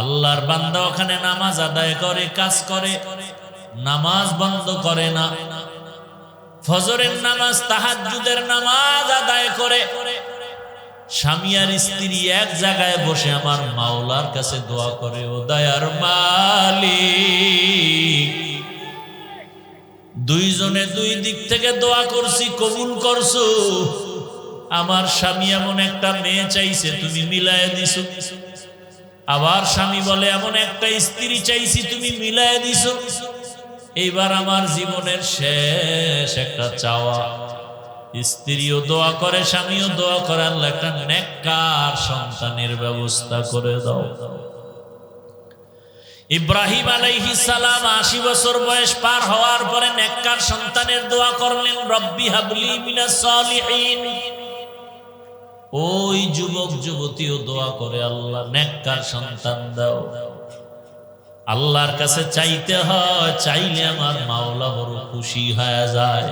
আল্লাহর বান্দা ওখানে নামাজ আদায় করে, কাজ করে, নামাজ বন্ধ করে না। ফজরের নামাজ, তাহাজ্জুদের নামাজ আদায় করে, স্বামী আর স্ত্রী এক জায়গায় বসে আমার মাওলার কাছে দোয়া করে, ও দয়ার মালিক, দুইজনে দুই দিক থেকে দোয়া করছি, কবুল করছো। আমার স্বামী এমন একটা মেয়ে চাইছে, তুমি মিলায় দিছো। আবার স্বামী বলে এমন একটা স্ত্রী চাইছি, তুমি মিলায় দিছো। এইবার আমার জীবনের শেষ একটা চাওয়া, স্ত্রীও দোয়া করে, স্বামীও দোয়া করে, আল্লাহ একটা নেককার সন্তানের ব্যবস্থা করে দাও। ইব্রাহিম আলাইহিস সালাম ৮০ বছর বয়স পার হওয়ার পরে নেককার সন্তানের দোয়া করলেন, রব্বি হাবলি মিনাস সালিহিন। ওই যুবক যুবতীও দোয়া করে, আল্লাহ নেককার সন্তান দাও। আল্লাহর কাছে চাইতে হয়, চাইলে আমার মাওলা বড় খুশি হয়ে যায়।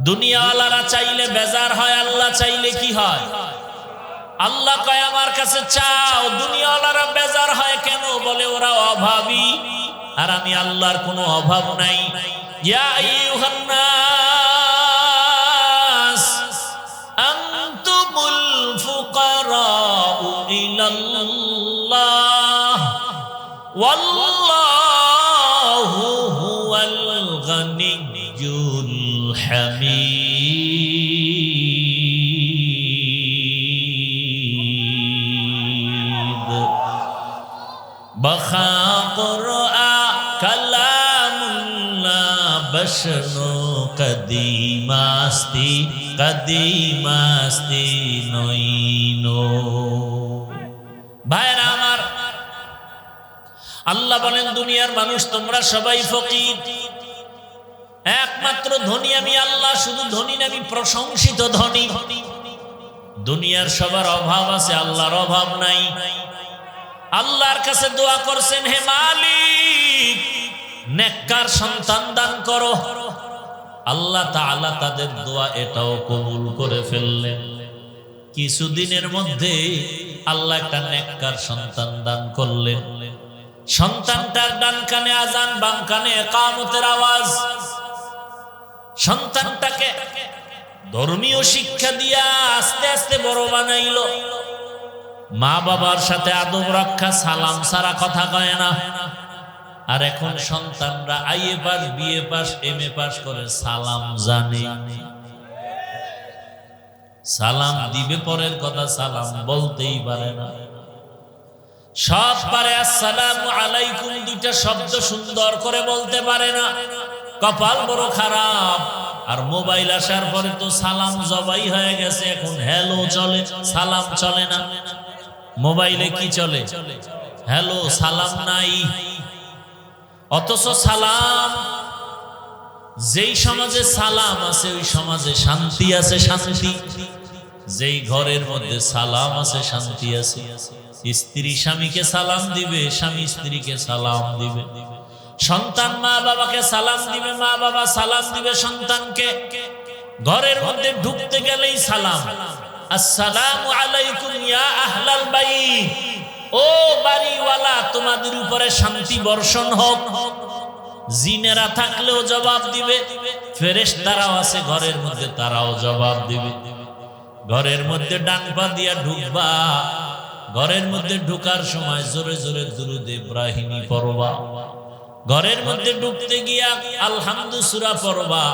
দুনিয়াওয়ালারা চাইলে বেজার হয়, আল্লাহ চাইলে কি হয়? আল্লাহ কয় আমার কাছে চাও, দুনিয়াওয়ালারা বেজার হয় কেন? বলে ওরা অভাবী, আর আমি আল্লাহর কোনো অভাব নাই। ইয়া আইয়ুহান নাস আনতুমুল ফুকারাউ ইলাল্লাহ ওয়াল্লাহু হুয়াল গানিয়্যুল হামিদ। বখা কুরআন কালামুল্লাহ বশনু কদিমাস্তি কদিমাস্তি নইনো। ভাইরা আমার, আল্লাহ বলেন দুনিয়ার মানুষ তোমরা সবাই ফকির, একমাত্র ধনী আমি আল্লাহ। শুধু ধনী না, আমি প্রশংসিত ধনী। দুনিয়ার সবার অভাব আছে, আল্লাহর অভাব নাই। আল্লাহর কাছে দোয়া করছেন, হে মালিক নেককার সন্তান দান করো। আল্লাহ তাআলা তাদের দোয়া এটাও কবুল করে ফেললেন। কিছুদিনের মধ্যে আল্লাহ একটা নেককার সন্তান দান করলেন। সন্তানটার ডান কানে আজান, বাম কানে ইকামতের আওয়াজ। সন্তানটাকে ধর্মীয় শিক্ষা দিয়া আস্তে আস্তে বড় বানাইলো। মা বাবার সাথে আদব রক্ষা, সালাম ছাড়া কথা কয় না। আর এখন সন্তানরা IA pass, BA pass, MA pass করে সালাম জানে। সালাম দিবে পরের কথা, সালাম বলতেই পারে না। সব পারে আসসালামু আলাইকুম দুইটা শব্দ সুন্দর করে বলতে পারে না, কপাল বড় খারাপ। আর মোবাইল আসার পরে তো সালাম জবাই হয়ে গেছে। এখন হ্যালো চলে, সালাম চলে না। মোবাইলে কি চলে? হ্যালো, সালাম নাই। অথচ সালাম, যেই সমাজে সালাম আছে ওই সমাজে শান্তি আছে, শান্তি। যেই ঘরের মধ্যে সালাম আছে শান্তি আছে। স্ত্রী স্বামীকে সালাম দিবে, স্বামী স্ত্রীকে সালাম দিবে। সন্তান মা বাবাকে সালাম দিবে, মা বাবা সালাম দিবে সন্তানকে। ঘরের মধ্যে ঢুকতে গেলেই সালাম, আসসালামু আলাইকুম ইয়া আহলাল বাইত, ও বাড়িওয়ালা তোমাদের উপরে শান্তি বর্ষণ হোক। জিনেরা থাকলেও জবাব দিবে, ফেরেশতারাও আছে ঘরের মধ্যে, তারাও জবাব দিবে। ঘরের মধ্যে ডান পা দিয়া ঢুকবা, ঘরের মধ্যে ঢুকার সময় জোরে জোরে দুরূদ ইব্রাহিমী পড়বা। ঘরের মধ্যে ঢুকতে গিয়া আলহামদু সূরা পড়বা,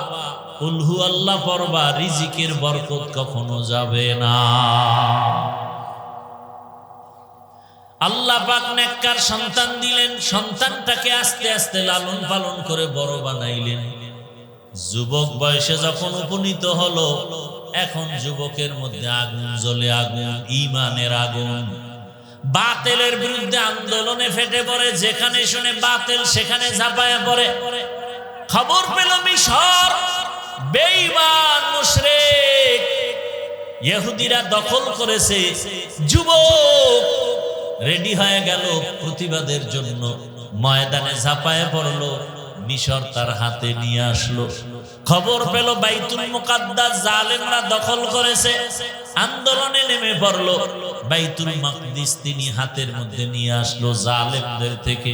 কুল হু আল্লাহ পড়বা। রিজিকের বরকত কখনো যাবে না। আল্লাহ পাক নেককার সন্তান দিলেন। সন্তানটাকে আস্তে আস্তে লালন পালন করে বড় বানাইলেন। যুবক বয়সে যখন উপনীত হলো, এখন যুবকের মধ্যে আগুন জ্বলে, আগুন ঈমানের আগুন। বাতিলের বিরুদ্ধে আন্দোলনে ফেটে পড়ে, যেখানে শুনে বাতিল সেখানে ঝাঁপায়া পড়ে। খবর পেল মিশর বেঈমান মুশরিক ইহুদিরা দখল করেছে। যুবক রেডি হয়ে গেল প্রতিবাদের জন্য, ময়দানে ঝাঁপায়া পড়লো। মিশর তার হাতে নিয়ে আসলো। খবর পেল বাইতুল মুকাদ্দাস জালেমরা দখল করেছে, আন্দোলনে নেমে পড়লো। বাইতুল মাকদিস তিনি হাতের মধ্যে নিয়ে আসলো জালেমদের থেকে।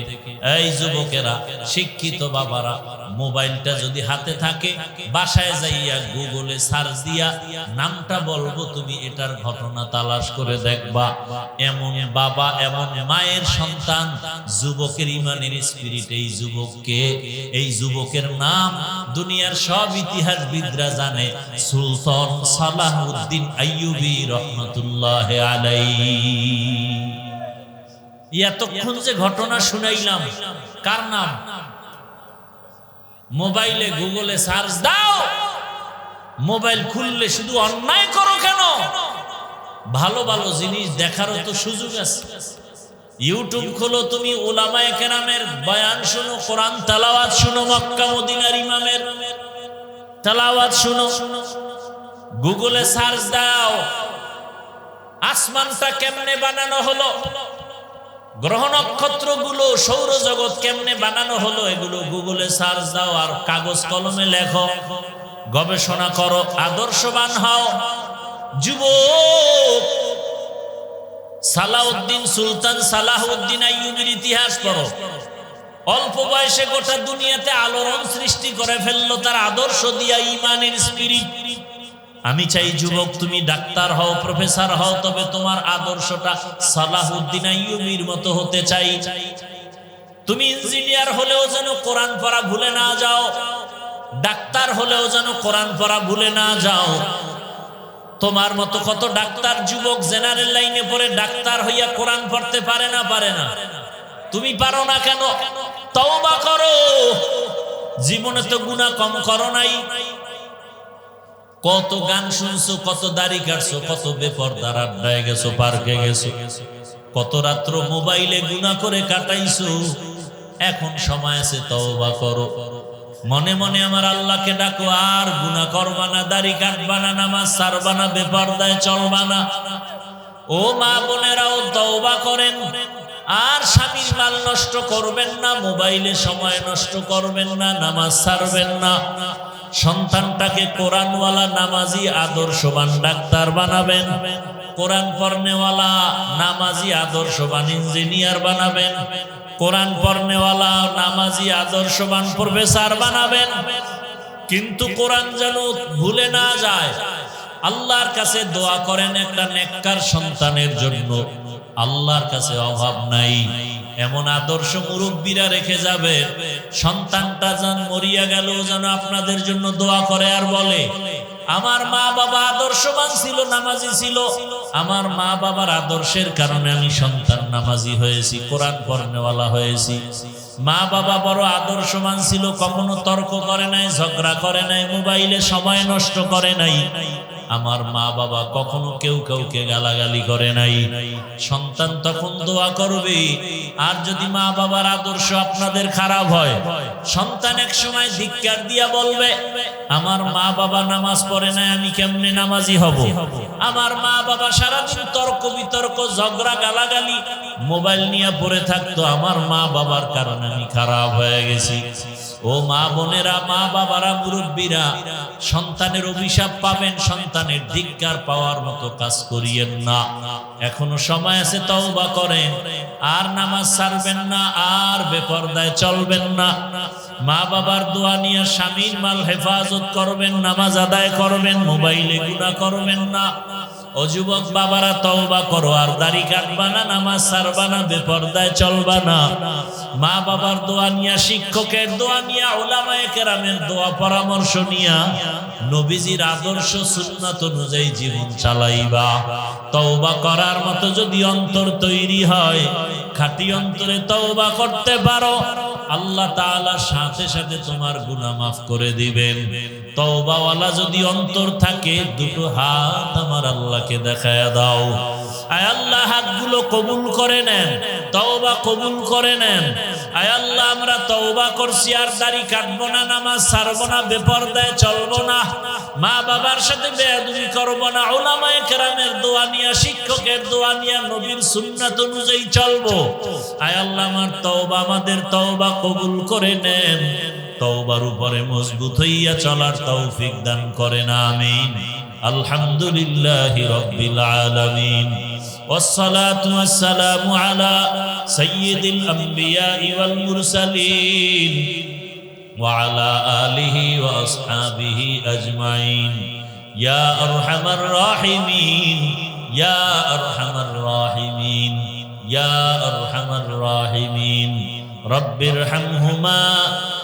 এই যুবকেরা, শিক্ষিত বাবারা, মোবাইলটা যদি হাতে থাকে, বাসায় যাইয়া গুগলে সার্চ দিয়া নামটা বলবো, তুমি এটার ঘটনা তালাশ করে দেখবা। এমন বাবা, এমন মায়ের সন্তান, যুবকের ইমানের স্পিরিট এই যুবককে, এই যুবকের নাম দুনিয়ার সব ইতিহাসবিদরা জানে, সুলতান সালাহউদ্দিন আইয়ুবী রহমাতুল্লাহ আলাইহি। এতক্ষণ যে ঘটনা শুনাইলাম, কার নাম? মোবাইলে গুগলে সার্চ দাও, মোবাইল খুললে শুধু অন্যায় করো কেন? ভালো ভালো জিনিস দেখারও তো সুযোগ আছে। ইউটিউব খোলো, তুমি উলামায়ে কেরামের বয়ান শুনো, কোরআন তেলাওয়াত শুনো, মক্কা মদিনার ইমামের তেলাওয়াত শুনো। গুগলে সার্চ দাও, আসমানটা কেমনে বানানো হলো, গ্রহ নক্ষত্রগুলো, সৌরজগৎ কেমনে বানানো হলো, এগুলো গুগলে সার্চ দাও। আর কাগজ কলমে লেখো, গবেষণা করো, আদর্শবান হও। যুবক, সালাউদ্দিন, সুলতান সালাহউদ্দিন আইয়ুবীর ইতিহাস পড়ো। অল্প বয়সে গোটা দুনিয়াতে আলোড়ন সৃষ্টি করে ফেললো তার আদর্শ দিয়া, ইমানের স্পিরিট। আমি চাই যুবক, তুমি ডাক্তার হও, প্রফেসর হও, তবে তোমার আদর্শটা সালাহউদ্দিন আইয়ুবীর মতো হতে চাই। তুমি ইঞ্জিনিয়ার হলেও যেন কোরআন পড়া ভুলে না যাও, ডাক্তার হলেও যেন কোরআন পড়া ভুলে না যাও। তোমার মতো কত ডাক্তার যুবক জেনারেল লাইনে পড়ে ডাক্তার হইয়া কোরআন পড়তে পারে না, পারে না। তুমি পারো না কেন? তওবা করো, জীবনে তো গুনাহ কম করো নাই। কত গান শুনছো, কত দাড়ি কাটছো, কত বেপরদার আড্ডায় গেছো, পার্কে গেছো, কত রাত্র মোবাইলে গুনাহ করে কাটাইছো। এখন সময় আছে, তওবা করো। মনে মনে আমার আল্লাহকে ডাকো, আর গুনাহ করবা না, দাড়ি কাটবা না, নামাজ ছাড়বা না, বেপরদায় চলবা না। ও মা বোনেরাও তওবা করেন। আর স্বামীর মাল নষ্ট করবেন না, মোবাইলে সময় নষ্ট করবেন না, নামাজ ছাড়বেন না। সন্তানটাকে কোরআনওয়ালা, নামাজি, আদর্শবান ডাক্তার বানাবেন। কোরআন পড়নেওয়ালা, নামাজি, আদর্শবান ইঞ্জিনিয়ার বানাবেন। কোরআন পড়নেওয়ালা, নামাজি, আদর্শবান প্রফেসর বানাবেন। কিন্তু কোরআন যেন ভুলে না যায়। আল্লাহর কাছে দোয়া করেন একটা নেককার সন্তানের জন্য। আল্লাহর কাছে অভাব নাই, এমন আদর্শ মুরব্বীরা রেখে যাবে, সন্তানটা যেন মরিয়া গেল যেন আপনাদের জন্য দোয়া করে আর বলে, আমার মা বাবা আদর্শবান ছিল, নামাজি ছিল, আমার মা বাবার আদর্শের কারণে আমি সন্তান নামাজি হয়েছি, কোরআন পড়নেওয়ালা হয়েছি। মা বাবা বড় আদর্শবান ছিল, কখনো তর্ক করে নাই, ঝগড়া করে নাই, মোবাইলে সময় নষ্ট করে নাই। আমার মা বাবা কখনো কেউ কাউকে গালাগালি করে নাই। সন্তান তখন দোয়া করবে। আর যদি মা বাবার আদর্শ আপনাদের খারাপ হয়, সন্তান এক সময় ধিক্কার দিয়া বলবে, আমার মা বাবা নামাজ পড়ে নাই, আমি কেমনে নামাজি হব? আমার মা বাবা সারাদিন তর্ক বিতর্ক, ঝগড়া, গালাগালি, মোবাইল নিয়ে পড়ে থাকতো, আমার মা বাবার কারণে আমি খারাপ হয়ে গেছি। ও মা বোনেরা, মা বাবারা, মুরব্বীরা, সন্তানের অভিশাপ পাবেন, সন্তানের ধিক্কার পাওয়ার মতো কাজ করিয়েন না। এখনো সময় আছে, তওবা করেন। আর নামাজ ছাড়বেন না, আর বেপরদায় চলবেন না। মা বাবার দোয়া নিয়ে স্বামীর মাল হেফাজত করবেন, নামাজ আদায় করবেন, মোবাইলে গুনাহ করবেন না। ও যুবক বাবারা, তওবা করো। আর দাড়ি কাটবা না, নামাজ ছাড়বা না, বেপরদায় চলবা না। মা বাবার দোয়া নিয়া, শিক্ষকের দোয়া নিয়া, উলামায়ে কেরামের দোয়া পরামর্শ নিয়া, নবীজির আদর্শ সুন্নাত অনুযায়ী জীবন চালাইবা। তওবা করার মতো যদি অন্তর তৈরি হয়, খাঁটি অন্তরে তওবা করতে পারো, আল্লাহ তাআলা সাথে সাথে তোমার গুনাহ মাফ করে দিবেন। তওবাওয়ালা যদি অন্তর থাকে, দুটো হাত আমার আল্লাহকে দেখায়া দাও। আয় আল্লাহ, হাতগুলো কবুল করে নেন, তওবা কবুল করে নেন। আয় আল্লাহ, আমরা তওবা করছি, আর দাড়ি কাটবো না, নামাজ ছাড়বো না, বেপরদায় চলবো না, মা বাবার সাথে বেয়াদবি করবো না, উলামায়ে কেরামের দোয়া নিয়া, শিক্ষকের দোয়া নিয়া, নবীর সুন্নাত অনুযায়ী চলবো। আয় আল্লাহ, আমার তওবা, আমাদের তওবা কবুল করে নেন। তওবার উপরে মজবুত হইয়া চলার তৌফিক দান করেন আমিন। আলহামদুলিল্লাহি রাব্বিল আলামিন। والصلاة والسلام على سيد الأنبياء والمرسلين وعلى آله وأصحابه أجمعين يا أرحم الراحمين يا أرحم الراحمين يا أرحم الراحمين رب ارحمهما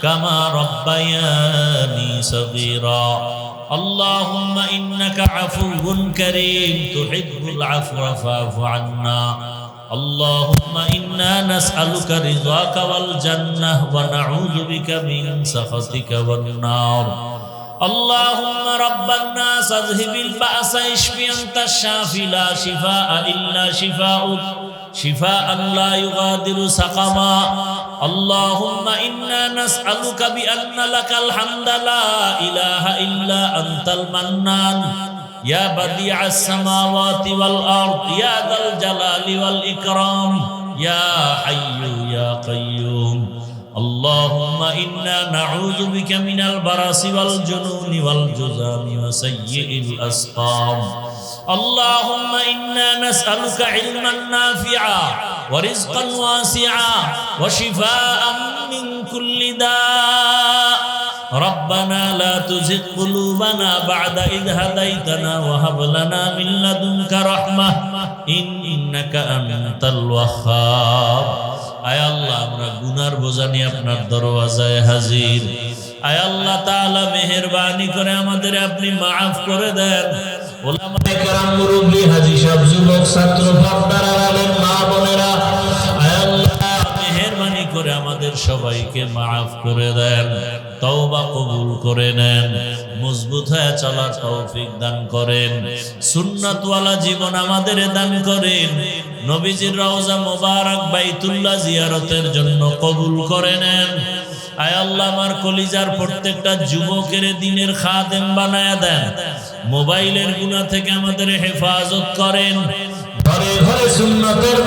كما ربياني صغيرا اللهم إنك عفو كريم تحب العفو فاعف عنا اللهم إنا نسألك رضاك والجنة ونعوذ بك من سخطك والنار اللهم رب الناس اذهب البأس اشف أنت الشافي لا شفاء إلا شفاؤك شفاء لا يغادر سقما اللهم إنا نسألك بأن لك الحمد لا إله إلا أنت المنان يا بديع السماوات والأرض يا ذا الجلال والإكرام يا حي يا قيوم اللهم إنا نعوذ بك من البرص والجنون والجذام وسيء الأسقام اللهم إنا نسألك علما نافعا ورزقا واسعا وشفاء من كل داء ربنا لا تزغ قلوبنا بعد إذ هديتنا وهب لنا من لدنك رحمة إنك أنت الوهاب আয় আল্লাহ আমরা গুনার বোঝা নিয়ে আপনার দরওয়াজায় হাজির। আয় আল্লাহ তাআলা মেহেরবানি করে আমাদের আপনি মাফ করে দেন। উলামায়ে কেরাম, মুরব্বি, হাজী সাহেব, যুবক, ছাত্র, পর্দার আলেম, মা বোনেরা, আয় আল্লাহ মেহেরবানি করে আমাদের সবাইকে মাফ করে দেন, তওবা কবুল করে নেন, মজবুত হয়ে চলার তৌফিক দান করেন, সুন্নাতওয়ালা জীবন আমাদের দান করেন, নবীজির রওজা মোবারক বাইতুল্লাহ জিয়ারতের জন্য কবুল করে নেন। আয় আল্লাহ আমার কলিজার প্রত্যেকটা যুবকের দ্বীনের খাদেম বানায়া দেন, মোবাইলের গুনাহ থেকে আমাদের হেফাজত করেন, ঘরে ঘরে সুন্নাতের